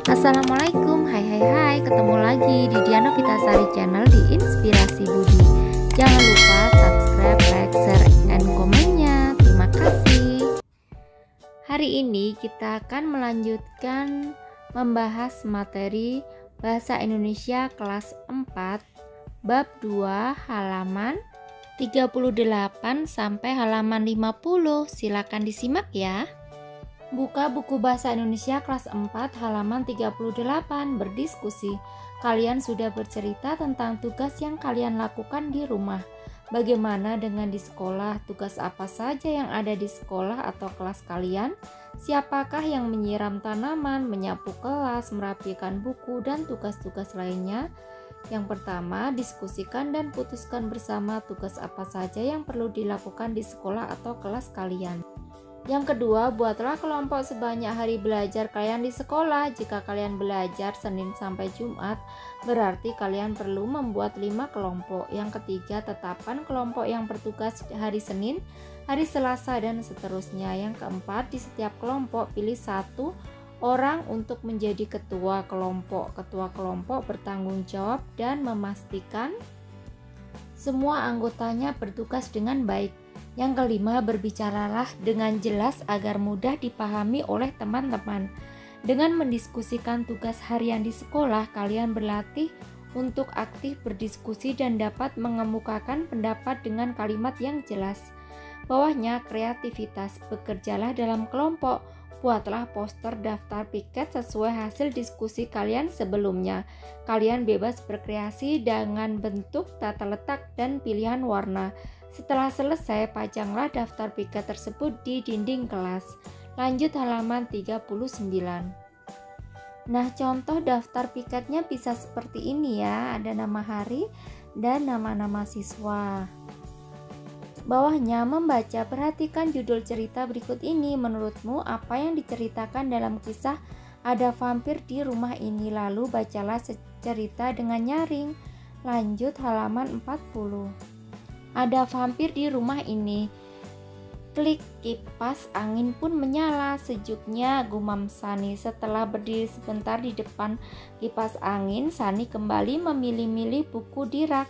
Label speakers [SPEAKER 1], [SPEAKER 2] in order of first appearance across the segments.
[SPEAKER 1] Assalamualaikum, hai, ketemu lagi di Diana Vitasari Channel di Inspirasi Budi. Jangan lupa subscribe, like, share, and komennya. Terima kasih. Hari ini kita akan melanjutkan membahas materi Bahasa Indonesia kelas 4 bab 2 halaman 38 sampai halaman 50. Silakan disimak ya. Buka buku Bahasa Indonesia kelas 4 halaman 38. Berdiskusi. Kalian sudah bercerita tentang tugas yang kalian lakukan di rumah. Bagaimana dengan di sekolah? Tugas apa saja yang ada di sekolah atau kelas kalian? Siapakah yang menyiram tanaman, menyapu kelas, merapikan buku, dan tugas-tugas lainnya? Yang pertama, diskusikan dan putuskan bersama tugas apa saja yang perlu dilakukan di sekolah atau kelas kalian. Yang kedua, buatlah kelompok sebanyak hari belajar kalian di sekolah. Jika kalian belajar Senin sampai Jumat, berarti kalian perlu membuat 5 kelompok. Yang ketiga, tetapkan kelompok yang bertugas hari Senin, hari Selasa, dan seterusnya. Yang keempat, di setiap kelompok pilih 1 orang untuk menjadi ketua kelompok. Ketua kelompok bertanggung jawab dan memastikan semua anggotanya bertugas dengan baik. Yang kelima, berbicaralah dengan jelas agar mudah dipahami oleh teman-teman. Dengan mendiskusikan tugas harian di sekolah, kalian berlatih untuk aktif berdiskusi dan dapat mengemukakan pendapat dengan kalimat yang jelas. Bawahnya, kreativitas. Bekerjalah dalam kelompok. Buatlah poster daftar piket sesuai hasil diskusi kalian sebelumnya. Kalian bebas berkreasi dengan bentuk, tata letak, dan pilihan warna. Setelah selesai, pajanglah daftar piket tersebut di dinding kelas. Lanjut halaman 39. Nah, contoh daftar piketnya bisa seperti ini ya. Ada nama hari dan nama-nama siswa. Bawahnya membaca, perhatikan judul cerita berikut ini. Menurutmu apa yang diceritakan dalam kisah Ada Vampir di Rumah Ini? Lalu bacalah cerita dengan nyaring. Lanjut halaman 40. Ada vampir di rumah ini. Klik, kipas angin pun menyala. Sejuknya, gumam Sani. Setelah berdiri sebentar di depan kipas angin, Sani kembali memilih-milih buku di rak.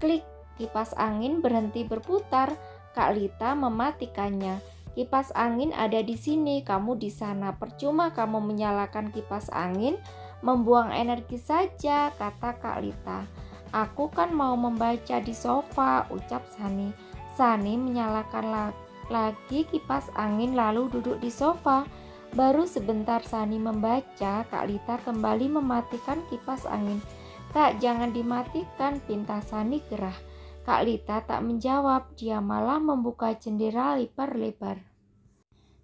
[SPEAKER 1] Klik, kipas angin berhenti berputar. Kak Lita mematikannya. Kipas angin ada di sini, kamu di sana. Percuma kamu menyalakan kipas angin, membuang energi saja, kata Kak Lita. Aku kan mau membaca di sofa, ucap Sani. Sani menyalakan lagi kipas angin lalu duduk di sofa. Baru sebentar Sani membaca, Kak Lita kembali mematikan kipas angin. Kak, jangan dimatikan, pinta Sani gerah. Kak Lita tak menjawab, dia malah membuka jendela lebar-lebar.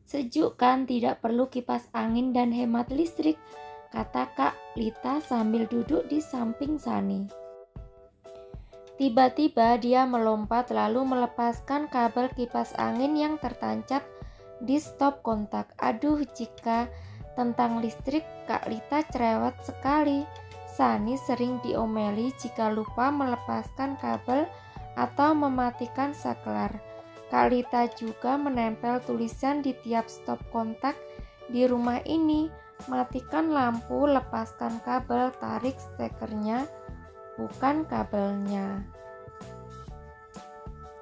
[SPEAKER 1] Sejuk kan, tidak perlu kipas angin dan hemat listrik, kata Kak Lita sambil duduk di samping Sani. Tiba-tiba dia melompat lalu melepaskan kabel kipas angin yang tertancap di stop kontak. Aduh, jika tentang listrik Kak Lita cerewet sekali. Sani sering diomeli jika lupa melepaskan kabel atau mematikan saklar. Kak Lita juga menempel tulisan di tiap stop kontak di rumah ini. Matikan lampu, lepaskan kabel, tarik stekernya, bukan kabelnya.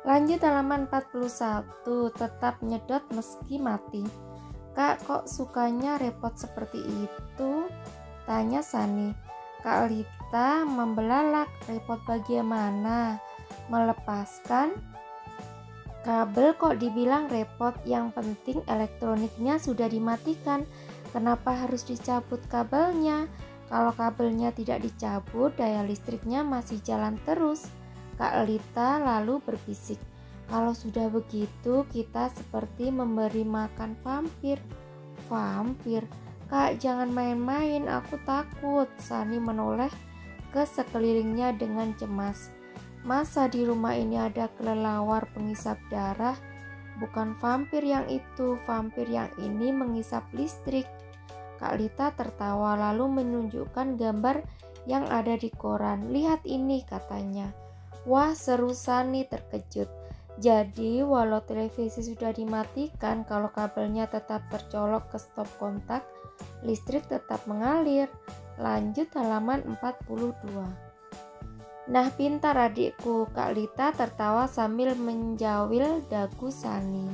[SPEAKER 1] Lanjut halaman 41. Tetap nyedot meski mati. Kak, kok sukanya repot seperti itu? Tanya Sani. Kak Lita membelalak. Repot bagaimana? Melepaskan kabel kok dibilang repot? Yang penting elektroniknya sudah dimatikan. Kenapa harus dicabut kabelnya? Kalau kabelnya tidak dicabut, daya listriknya masih jalan terus. Kak Lita lalu berbisik, kalau sudah begitu kita seperti memberi makan vampir. Vampir? Kak, jangan main-main, aku takut. Sani menoleh ke sekelilingnya dengan cemas. Masa di rumah ini ada kelelawar penghisap darah? Bukan vampir yang itu, vampir yang ini menghisap listrik. Kak Lita tertawa lalu menunjukkan gambar yang ada di koran. Lihat ini, katanya. Wah, seru. Sani terkejut. Jadi walau televisi sudah dimatikan, kalau kabelnya tetap tercolok ke stop kontak, listrik tetap mengalir. Lanjut halaman 42. Nah, pintar adikku, Kak Lita tertawa sambil menjawil dagu Sani.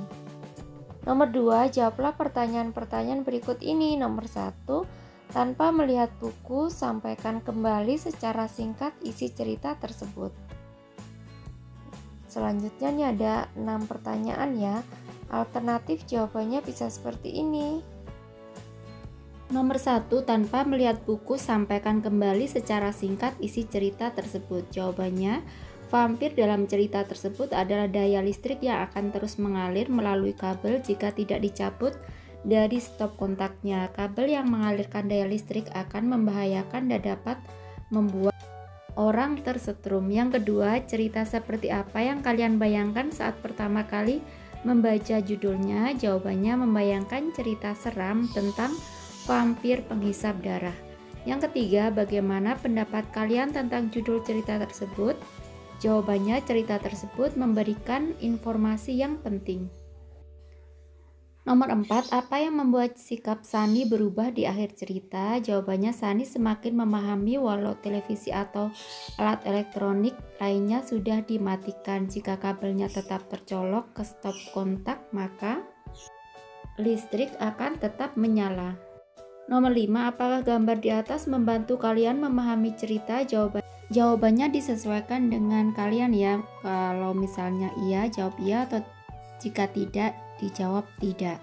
[SPEAKER 1] Nomor 2, jawablah pertanyaan-pertanyaan berikut ini. Nomor 1, tanpa melihat buku, sampaikan kembali secara singkat isi cerita tersebut. Selanjutnya nih ada 6 pertanyaan ya. Alternatif jawabannya bisa seperti ini. Nomor 1, tanpa melihat buku, sampaikan kembali secara singkat isi cerita tersebut. Jawabannya, vampir dalam cerita tersebut adalah daya listrik yang akan terus mengalir melalui kabel jika tidak dicabut dari stop kontaknya. Kabel yang mengalirkan daya listrik akan membahayakan dan dapat membuat orang tersetrum. Yang kedua, cerita seperti apa yang kalian bayangkan saat pertama kali membaca judulnya? Jawabannya membayangkan cerita seram tentang vampir penghisap darah. Yang ketiga, bagaimana pendapat kalian tentang judul cerita tersebut? Jawabannya, cerita tersebut memberikan informasi yang penting. Nomor 4, apa yang membuat sikap Sani berubah di akhir cerita? Jawabannya, Sani semakin memahami walau televisi atau alat elektronik lainnya sudah dimatikan. Jika kabelnya tetap tercolok ke stop kontak, maka listrik akan tetap menyala. Nomor 5, apakah gambar di atas membantu kalian memahami cerita? Jawabannya disesuaikan dengan kalian ya. Kalau misalnya iya, jawab iya, atau jika tidak, dijawab tidak.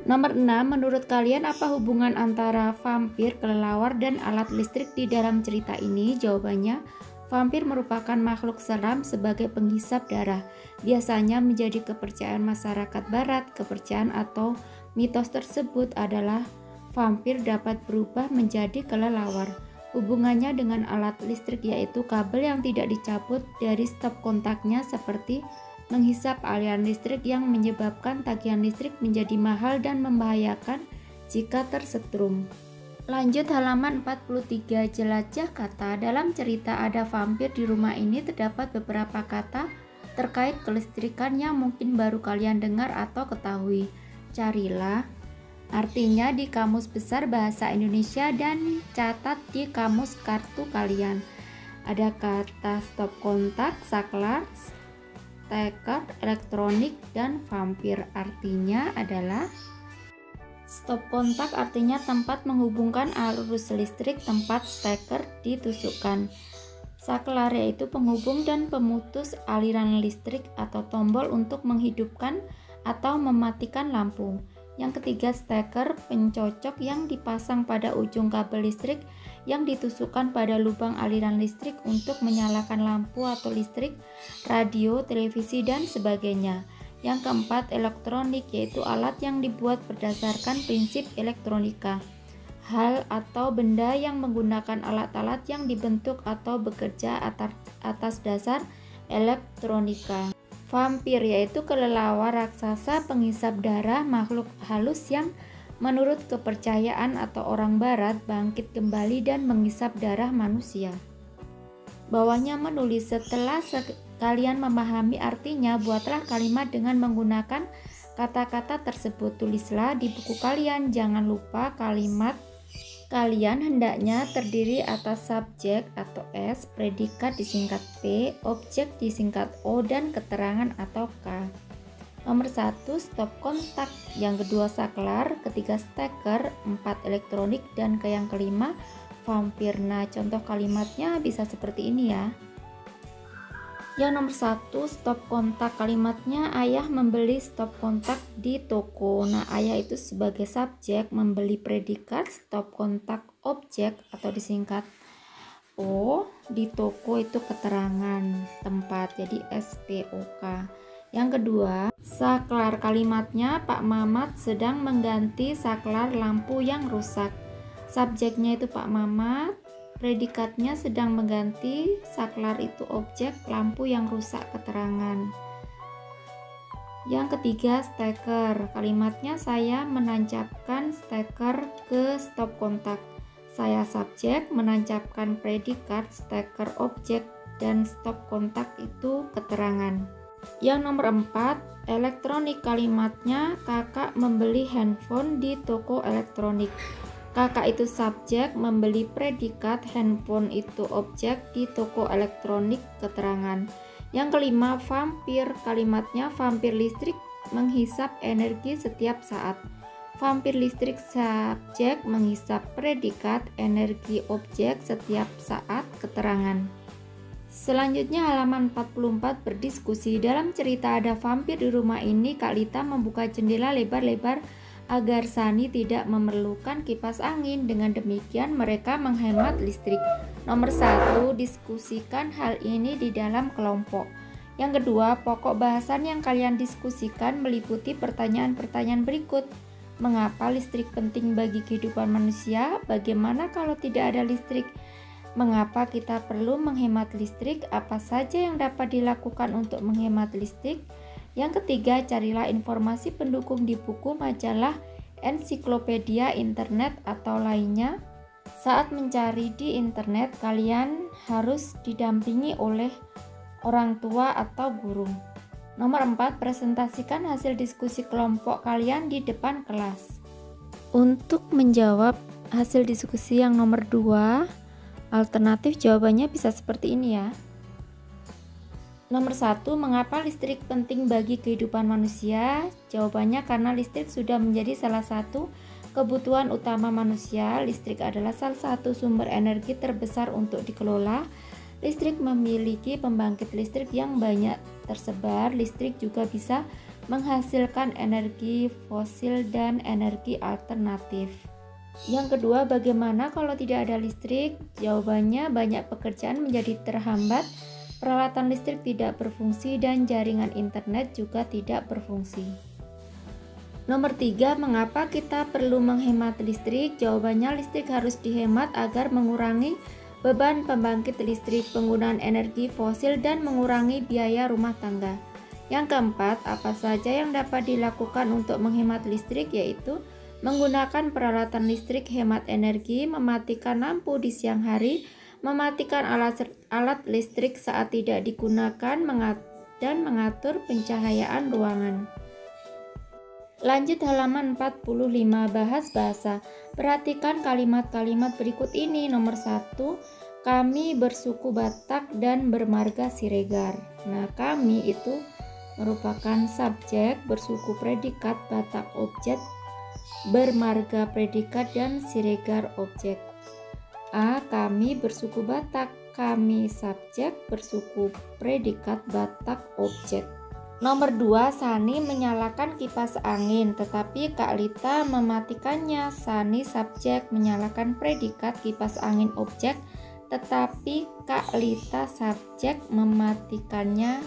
[SPEAKER 1] Nomor 6, menurut kalian apa hubungan antara vampir, kelelawar, dan alat listrik di dalam cerita ini? Jawabannya, vampir merupakan makhluk seram sebagai penghisap darah. Biasanya menjadi kepercayaan masyarakat barat. Kepercayaan atau mitos tersebut adalah vampir dapat berubah menjadi kelelawar. Hubungannya dengan alat listrik yaitu kabel yang tidak dicabut dari stop kontaknya seperti menghisap aliran listrik yang menyebabkan tagihan listrik menjadi mahal dan membahayakan jika tersetrum. Lanjut halaman 43, jelajah kata. Dalam cerita ada vampir di rumah ini terdapat beberapa kata terkait kelistrikan yang mungkin baru kalian dengar atau ketahui. Carilah artinya di Kamus Besar Bahasa Indonesia dan catat di kamus kartu kalian. Ada kata stop kontak, saklar, steker, elektronik, dan vampir. Artinya adalah stop kontak artinya tempat menghubungkan arus listrik, tempat steker ditusukkan. Saklar yaitu penghubung dan pemutus aliran listrik atau tombol untuk menghidupkan atau mematikan lampu. Yang ketiga, steker, pencocok yang dipasang pada ujung kabel listrik yang ditusukkan pada lubang aliran listrik untuk menyalakan lampu atau listrik, radio, televisi, dan sebagainya. Yang keempat, elektronik, yaitu alat yang dibuat berdasarkan prinsip elektronika. Hal atau benda yang menggunakan alat-alat yang dibentuk atau bekerja atas dasar elektronika. Vampir yaitu kelelawar raksasa penghisap darah, makhluk halus yang menurut kepercayaan atau orang barat bangkit kembali dan menghisap darah manusia. Bawahnya menulis, setelah kalian memahami artinya, buatlah kalimat dengan menggunakan kata-kata tersebut. Tulislah di buku kalian. Jangan lupa kalimat kalian hendaknya terdiri atas subjek atau S, predikat disingkat P, objek disingkat O, dan keterangan atau K. Nomor 1, stop kontak. Yang kedua, saklar. Ketiga, steker. 4, elektronik. Dan yang kelima, vampir. Nah, contoh kalimatnya bisa seperti ini ya. Yang nomor 1, stop kontak. Kalimatnya, ayah membeli stop kontak di toko. Nah, ayah itu sebagai subjek, membeli predikat, stop kontak objek atau disingkat O, di toko itu keterangan tempat, jadi SPOK. Yang kedua, saklar. Kalimatnya, Pak Mamat sedang mengganti saklar lampu yang rusak. Subjeknya itu Pak Mamat, predikatnya sedang mengganti, saklar itu objek, lampu yang rusak keterangan. Yang ketiga, steker. Kalimatnya, saya menancapkan steker ke stop kontak. Saya subjek, menancapkan predikat, steker objek, dan stop kontak itu keterangan. Yang nomor 4, elektronik. Kalimatnya kakak membeli handphone di toko elektronik. Kakak itu subjek, membeli predikat, handphone itu objek, di toko elektronik keterangan. Yang kelima, vampir. Kalimatnya vampir listrik menghisap energi setiap saat. Vampir listrik subjek, menghisap predikat, energi objek setiap saat keterangan. Selanjutnya halaman 44 berdiskusi. Dalam cerita ada vampir di rumah ini, Kak Lita membuka jendela lebar-lebar agar Sani tidak memerlukan kipas angin. Dengan demikian mereka menghemat listrik. Nomor 1, diskusikan hal ini di dalam kelompok. Yang kedua, pokok bahasan yang kalian diskusikan meliputi pertanyaan-pertanyaan berikut. Mengapa listrik penting bagi kehidupan manusia? Bagaimana kalau tidak ada listrik? Mengapa kita perlu menghemat listrik? Apa saja yang dapat dilakukan untuk menghemat listrik? Yang ketiga, carilah informasi pendukung di buku, majalah, ensiklopedia, internet, atau lainnya. Saat mencari di internet, kalian harus didampingi oleh orang tua atau guru. Nomor 4, presentasikan hasil diskusi kelompok kalian di depan kelas. Untuk menjawab hasil diskusi yang nomor 2, alternatif jawabannya bisa seperti ini ya. Nomor 1, mengapa listrik penting bagi kehidupan manusia? Jawabannya karena listrik sudah menjadi salah satu kebutuhan utama manusia. Listrik adalah salah satu sumber energi terbesar untuk dikelola. Listrik memiliki pembangkit listrik yang banyak tersebar. Listrik juga bisa menghasilkan energi fosil dan energi alternatif. Yang kedua, bagaimana kalau tidak ada listrik? Jawabannya banyak pekerjaan menjadi terhambat, peralatan listrik tidak berfungsi, dan jaringan internet juga tidak berfungsi. Nomor 3, mengapa kita perlu menghemat listrik? Jawabannya listrik harus dihemat agar mengurangi beban pembangkit listrik, penggunaan energi fosil, dan mengurangi biaya rumah tangga. Yang keempat, apa saja yang dapat dilakukan untuk menghemat listrik? Yaitu menggunakan peralatan listrik hemat energi, mematikan lampu di siang hari, mematikan alat listrik saat tidak digunakan, dan mengatur pencahayaan ruangan. Lanjut halaman 45, bahas bahasa. Perhatikan kalimat-kalimat berikut ini. Nomor 1, kami bersuku Batak dan bermarga Siregar. Nah, kami itu merupakan subjek, bersuku predikat, Batak objek, bermarga predikat, dan Siregar objek. A. Kami bersuku Batak. Kami subjek, bersuku predikat, Batak objek. Nomor 2, Sani menyalakan kipas angin, tetapi Kak Lita mematikannya. Sani subjek, menyalakan predikat, kipas angin objek, tetapi Kak Lita subjek, mematikannya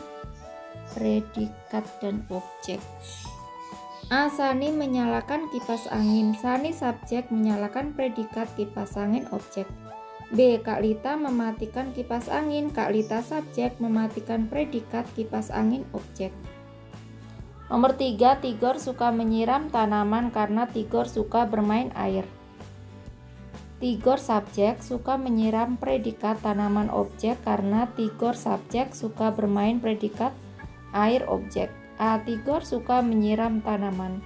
[SPEAKER 1] predikat dan objek. A. Sani menyalakan kipas angin. Sani subjek, menyalakan predikat, kipas angin objek. B. Kak Lita mematikan kipas angin. Kak Lita subjek, mematikan predikat, kipas angin objek. Nomor 3, Tigor suka menyiram tanaman karena Tigor suka bermain air. Tigor subjek, suka menyiram predikat, tanaman objek, karena Tigor subjek, suka bermain predikat, air objek. A. Tigor suka menyiram tanaman.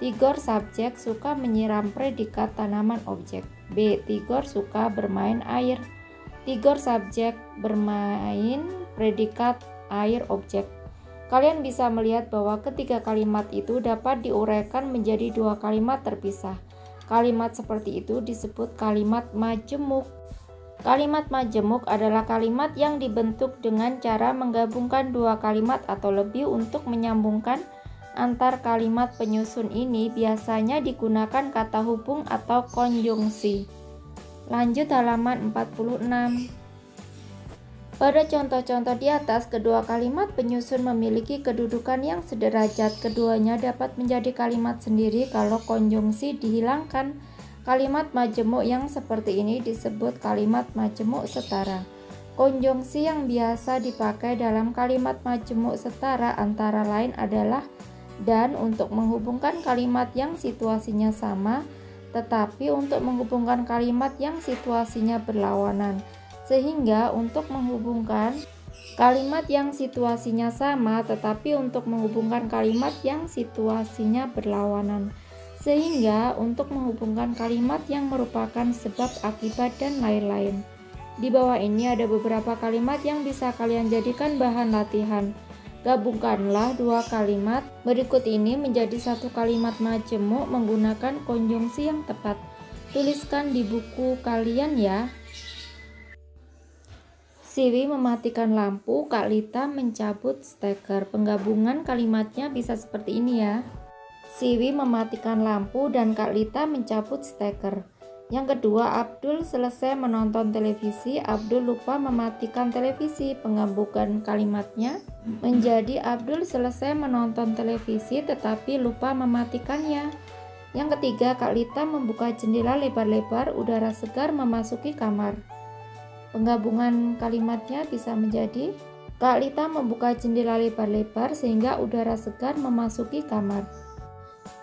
[SPEAKER 1] Tigor subjek, suka menyiram predikat, tanaman objek. B. Tigor suka bermain air. Tigor subjek, bermain predikat, air objek. Kalian bisa melihat bahwa ketiga kalimat itu dapat diuraikan menjadi dua kalimat terpisah. Kalimat seperti itu disebut kalimat majemuk. Kalimat majemuk adalah kalimat yang dibentuk dengan cara menggabungkan dua kalimat atau lebih untuk menyambungkan antar kalimat penyusun. Ini biasanya digunakan kata hubung atau konjungsi. Lanjut halaman 46. Pada contoh-contoh di atas, kedua kalimat penyusun memiliki kedudukan yang sederajat. Keduanya dapat menjadi kalimat sendiri kalau konjungsi dihilangkan. Kalimat majemuk yang seperti ini disebut kalimat majemuk setara. Konjungsi yang biasa dipakai dalam kalimat majemuk setara antara lain adalah dan untuk menghubungkan kalimat yang situasinya sama, tetapi untuk menghubungkan kalimat yang situasinya berlawanan. Sehingga untuk menghubungkan Kalimat yang situasinya sama tetapi untuk menghubungkan kalimat yang situasinya berlawanan. Sehingga untuk menghubungkan kalimat yang merupakan sebab, akibat, dan lain-lain. Di bawah ini ada beberapa kalimat yang bisa kalian jadikan bahan latihan. Gabungkanlah dua kalimat berikut ini menjadi satu kalimat majemuk menggunakan konjungsi yang tepat. Tuliskan di buku kalian ya. Siwi mematikan lampu, Kak Lita mencabut steker. Penggabungan kalimatnya bisa seperti ini ya. Siwi mematikan lampu dan Kak Lita mencabut steker. Yang kedua, Abdul selesai menonton televisi, Abdul lupa mematikan televisi. Penggabungan kalimatnya menjadi Abdul selesai menonton televisi tetapi lupa mematikannya. Yang ketiga, Kak Lita membuka jendela lebar-lebar, udara segar memasuki kamar. Penggabungan kalimatnya bisa menjadi Kak Lita membuka jendela lebar-lebar sehingga udara segar memasuki kamar.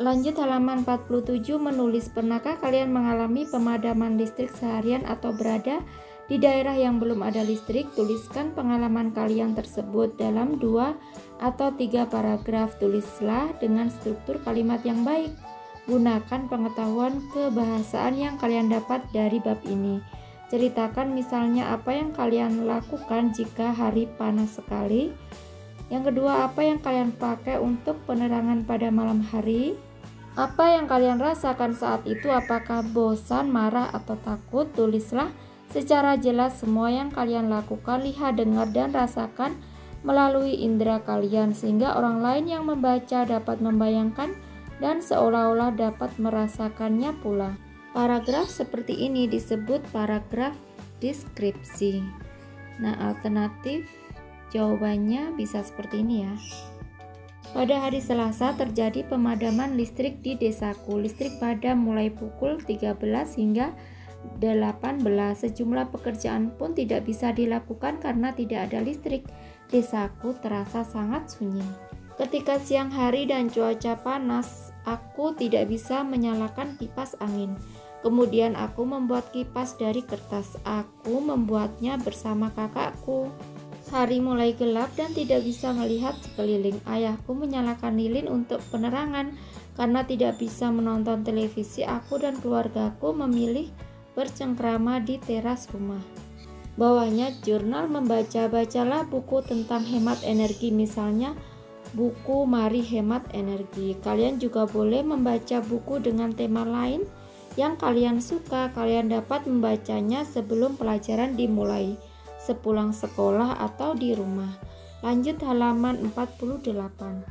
[SPEAKER 1] Lanjut halaman 47 menulis, pernahkah kalian mengalami pemadaman listrik seharian atau berada di daerah yang belum ada listrik? Tuliskan pengalaman kalian tersebut dalam 2 atau 3 paragraf. Tulislah dengan struktur kalimat yang baik. Gunakan pengetahuan kebahasaan yang kalian dapat dari bab ini. Ceritakan misalnya apa yang kalian lakukan jika hari panas sekali. Yang kedua, apa yang kalian pakai untuk penerangan pada malam hari? Apa yang kalian rasakan saat itu? Apakah bosan, marah, atau takut? Tulislah secara jelas semua yang kalian lakukan, lihat, dengar, dan rasakan melalui indera kalian sehingga orang lain yang membaca dapat membayangkan dan seolah-olah dapat merasakannya pula. Paragraf seperti ini disebut paragraf deskripsi. Nah, alternatif jawabannya bisa seperti ini ya. Pada hari Selasa terjadi pemadaman listrik di desaku. Listrik padam mulai pukul 13 hingga 18. Sejumlah pekerjaan pun tidak bisa dilakukan karena tidak ada listrik. Desaku terasa sangat sunyi. Ketika siang hari dan cuaca panas, aku tidak bisa menyalakan kipas angin. Kemudian aku membuat kipas dari kertas. Aku membuatnya bersama kakakku. Hari mulai gelap dan tidak bisa melihat sekeliling. Ayahku menyalakan lilin untuk penerangan. Karena tidak bisa menonton televisi, aku dan keluargaku memilih bercengkrama di teras rumah. Bawahnya jurnal membaca. Bacalah buku tentang hemat energi, misalnya buku Mari Hemat Energi. Kalian juga boleh membaca buku dengan tema lain yang kalian suka. Kalian dapat membacanya sebelum pelajaran dimulai, sepulang sekolah, atau di rumah. Lanjut halaman 48.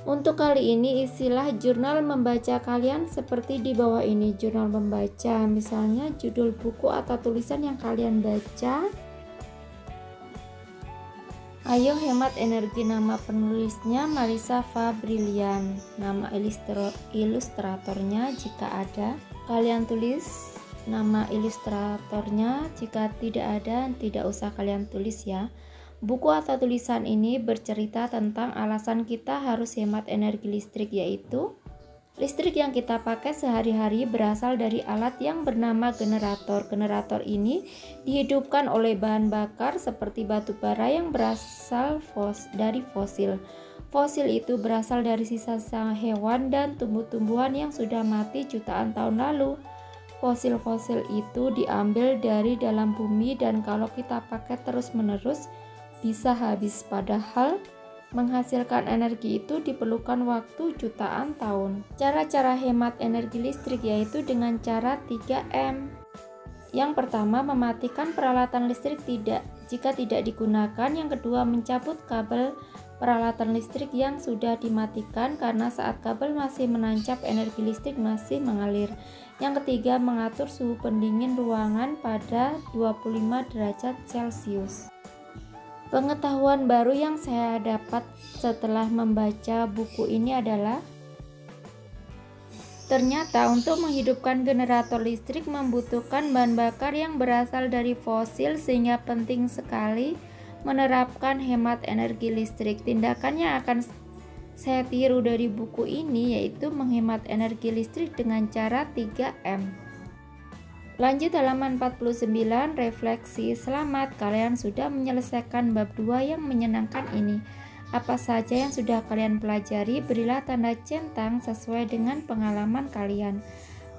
[SPEAKER 1] Untuk kali ini isilah jurnal membaca kalian seperti di bawah ini. Jurnal membaca, misalnya judul buku atau tulisan yang kalian baca. Ayo hemat energi. Nama penulisnya Marisa Fabrilian. Nama ilustratornya jika ada. Kalian tulis nama ilustratornya, jika tidak ada tidak usah kalian tulis ya. Buku atau tulisan ini bercerita tentang alasan kita harus hemat energi listrik, yaitu listrik yang kita pakai sehari-hari berasal dari alat yang bernama generator. Generator ini dihidupkan oleh bahan bakar seperti batu bara yang berasal dari fosil. Fosil itu berasal dari sisa-sisa hewan dan tumbuh-tumbuhan yang sudah mati jutaan tahun lalu. Fosil-fosil itu diambil dari dalam bumi dan kalau kita pakai terus-menerus bisa habis. Padahal menghasilkan energi itu diperlukan waktu jutaan tahun. Cara-cara hemat energi listrik yaitu dengan cara 3M. Yang pertama, mematikan peralatan listrik jika tidak digunakan. Yang kedua, mencabut kabel peralatan listrik yang sudah dimatikan karena saat kabel masih menancap energi listrik masih mengalir. Yang ketiga, mengatur suhu pendingin ruangan pada 25 derajat Celcius. Pengetahuan baru yang saya dapat setelah membaca buku ini adalah ternyata untuk menghidupkan generator listrik membutuhkan bahan bakar yang berasal dari fosil, sehingga penting sekali menerapkan hemat energi listrik. Tindakan yang akan saya tiru dari buku ini yaitu menghemat energi listrik dengan cara 3M. Lanjut halaman 49, refleksi. Selamat, kalian sudah menyelesaikan bab 2 yang menyenangkan ini. Apa saja yang sudah kalian pelajari, berilah tanda centang sesuai dengan pengalaman kalian.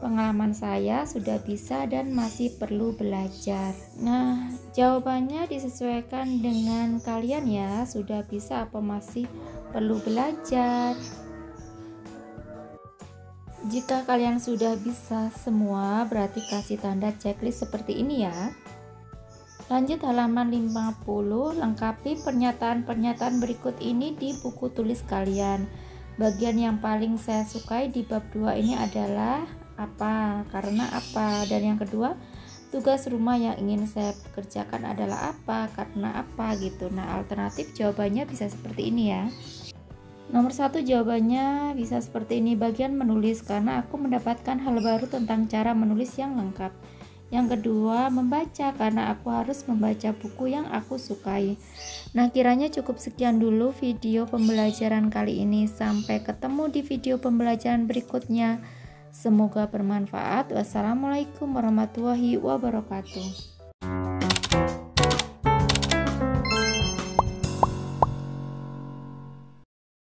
[SPEAKER 1] Pengalaman saya sudah bisa dan masih perlu belajar. Nah, jawabannya disesuaikan dengan kalian ya. Sudah bisa apa masih perlu belajar? Jika kalian sudah bisa semua, berarti kasih tanda checklist seperti ini ya. Lanjut halaman 50, lengkapi pernyataan-pernyataan berikut ini di buku tulis kalian. Bagian yang paling saya sukai di bab 2 ini adalah apa, karena apa, dan yang kedua, tugas rumah yang ingin saya kerjakan adalah apa, karena apa gitu. Nah, alternatif jawabannya bisa seperti ini ya. Nomor 1 jawabannya bisa seperti ini, bagian menulis, karena aku mendapatkan hal baru tentang cara menulis yang lengkap. Yang kedua, membaca, karena aku harus membaca buku yang aku sukai. Nah, kiranya cukup sekian dulu video pembelajaran kali ini. Sampai ketemu di video pembelajaran berikutnya. Semoga bermanfaat. Wassalamualaikum warahmatullahi wabarakatuh.